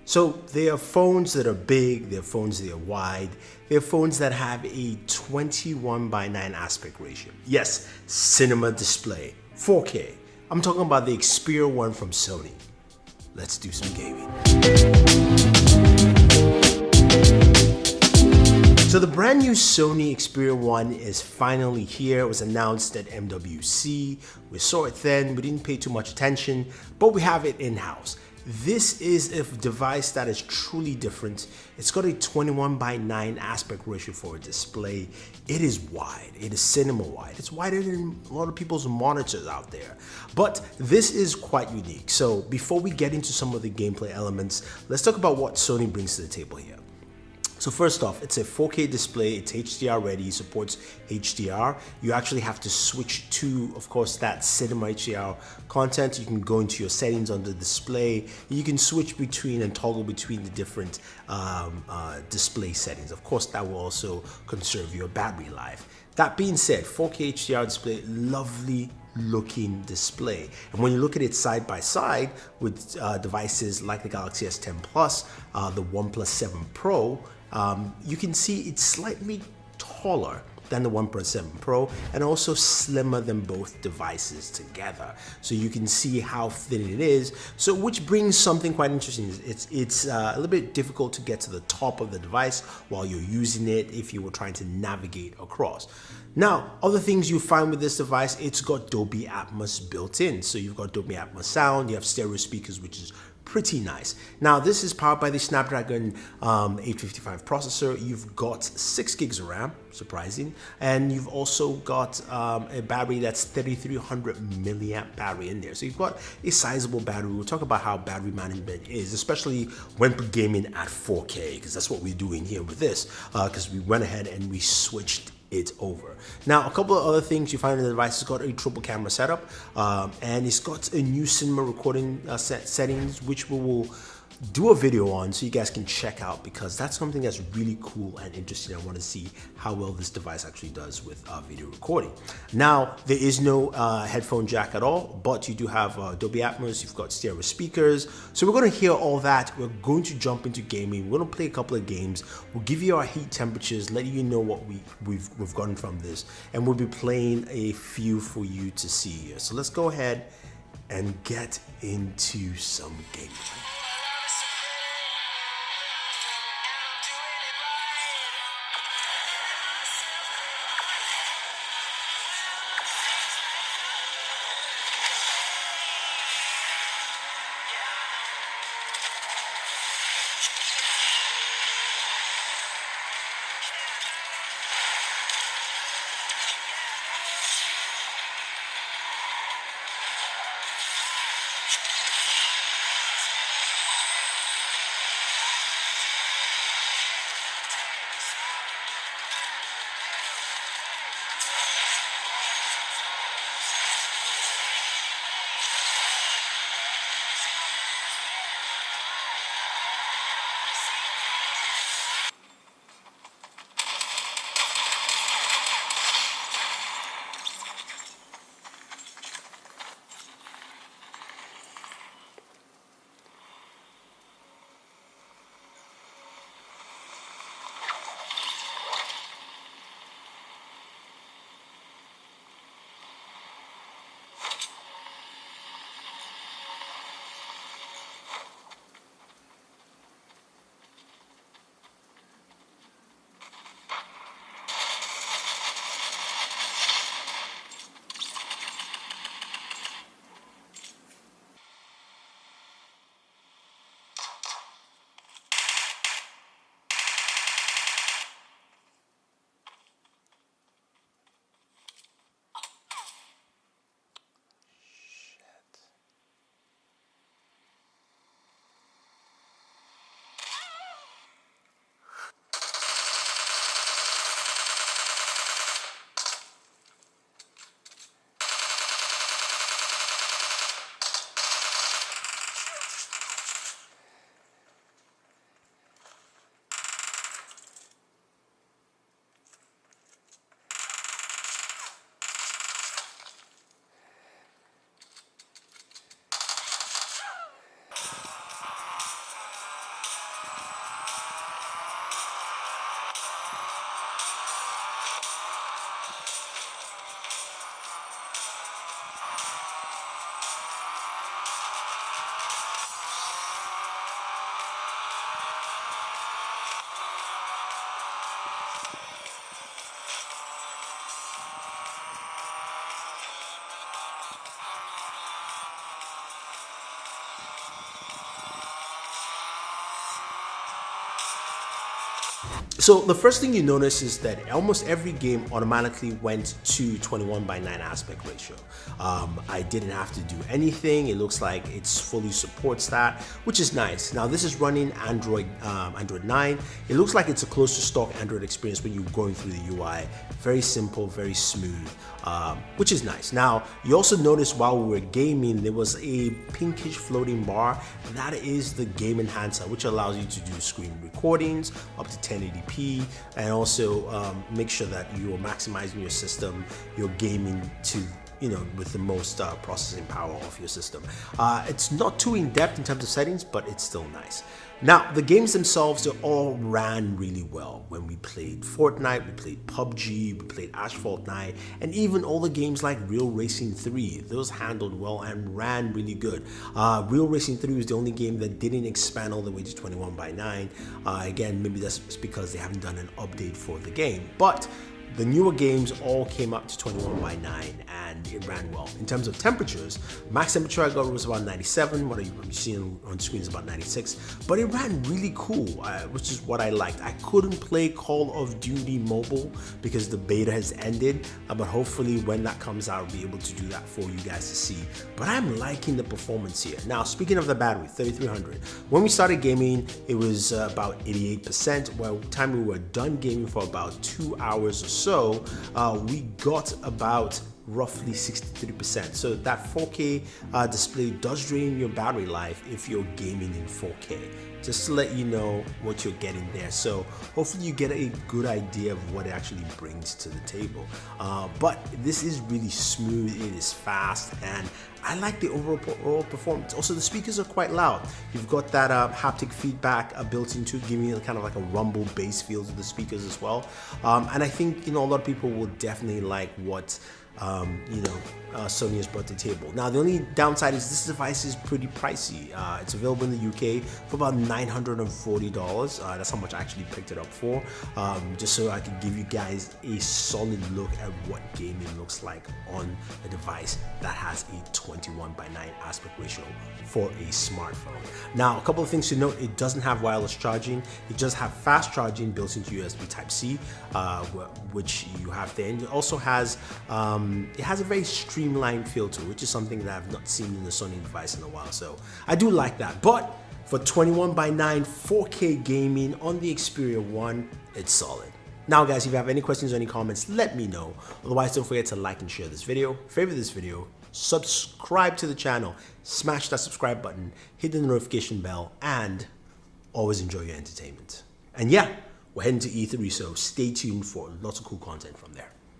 So there are phones that are big, there are phones that are wide, there are phones that have a 21:9 aspect ratio. Yes, cinema display, 4K. I'm talking about the Xperia one from Sony. Let's do some gaming. So the brand new Sony Xperia 1 is finally here. It was announced at MWC. We saw it then, we didn't pay too much attention, but we have it in-house. This is a device that is truly different. It's got a 21:9 aspect ratio for a display. It is wide, it is cinema wide. It's wider than a lot of people's monitors out there. But this is quite unique. So before we get into some of the gameplay elements, let's talk about what Sony brings to the table here. So first off, it's a 4K display, it's HDR ready, supports HDR. You actually have to switch to, of course, that cinema HDR content. You can go into your settings on the display. You can switch between and toggle between the different display settings. Of course, that will also conserve your battery life. That being said, 4K HDR display, lovely looking display. And when you look at it side by side with devices like the Galaxy S10 Plus, the OnePlus 7 Pro, you can see it's slightly taller than the OnePlus 7 Pro and also slimmer than both devices together. So you can see how thin it is. So which brings something quite interesting. It's a little bit difficult to get to the top of the device while you're using it if you were trying to navigate across. Now, other things you find with this device, it's got Dolby Atmos built in. So you've got Dolby Atmos sound, you have stereo speakers, which is pretty nice. Now, this is powered by the Snapdragon 855 processor. You've got 6 gigs of RAM, surprising, and you've also got a battery that's 3300 milliamp battery in there. So you've got a sizable battery. We'll talk about how battery management is, especially when gaming at 4K, because that's what we're doing here with this, because we went ahead and we switched it over. Now, a couple of other things you find in the device. It's got a triple camera setup, and it's got a new cinema recording settings, which we will do a video on so you guys can check out, because that's something that's really cool and interesting. I want to see how well this device actually does with video recording. Now, there is no headphone jack at all, but you do have Dolby Atmos, you've got stereo speakers. So we're going to hear all that. We're going to jump into gaming. We're going to play a couple of games. We'll give you our heat temperatures, let you know what we've gotten from this, and we'll be playing a few for you to see here. So let's go ahead and get into some gameplay. So the first thing you notice is that almost every game automatically went to 21:9 aspect ratio. I didn't have to do anything. It looks like it's fully supports that, which is nice. Now this is running Android 9. It looks like it's a close to stock Android experience when you're going through the UI. Very simple, very smooth, which is nice. Now you also notice while we were gaming, there was a pinkish floating bar. That is the game enhancer, which allows you to do screen recordings up to 1080p, and also make sure that you are maximizing your system, you're gaming to with the most processing power of your system. It's not too in-depth in terms of settings, but it's still nice. Now, the games themselves, they all ran really well. When we played Fortnite, we played PUBG, we played Asphalt 9, and even all the games like Real Racing 3, those handled well and ran really good. Real Racing 3 was the only game that didn't expand all the way to 21:9. Again, maybe that's because they haven't done an update for the game, but the newer games all came up to 21:9 and it ran well. In terms of temperatures, max temperature I got was about 97, what you're seeing on screen is about 96, but it ran really cool, which is what I liked. I couldn't play Call of Duty Mobile because the beta has ended, but hopefully when that comes out, I'll be able to do that for you guys to see. But I'm liking the performance here. Now, speaking of the battery, 3300. When we started gaming, it was about 88%. By the time we were done gaming for about 2 hours or so, we got about roughly 63%. So that 4K display does drain your battery life if you're gaming in 4K. Just to let you know what you're getting there. So hopefully you get a good idea of what it actually brings to the table. But this is really smooth, it is fast, and I like the overall performance. Also, the speakers are quite loud. You've got that haptic feedback built into it, giving you kind of like a rumble bass feel to the speakers as well. And I think a lot of people will definitely like what Sony has brought to the table. Now, the only downside is this device is pretty pricey. It's available in the UK for about $940. That's how much I actually picked it up for, just so I could give you guys a solid look at what gaming looks like on a device that has a 21:9 aspect ratio for a smartphone. Now, a couple of things to note: it doesn't have wireless charging. It does have fast charging built into USB Type-C, which you have there, and it also has it has a very streamlined feel to it, which is something that I've not seen in the Sony device in a while. So I do like that. But for 21:9 4K gaming on the Xperia 1, it's solid. Now guys, if you have any questions or any comments, let me know. Otherwise, don't forget to like and share this video, favorite this video, subscribe to the channel, smash that subscribe button, hit the notification bell, and always enjoy your entertainment. And yeah, we're heading to E3, so stay tuned for lots of cool content from there.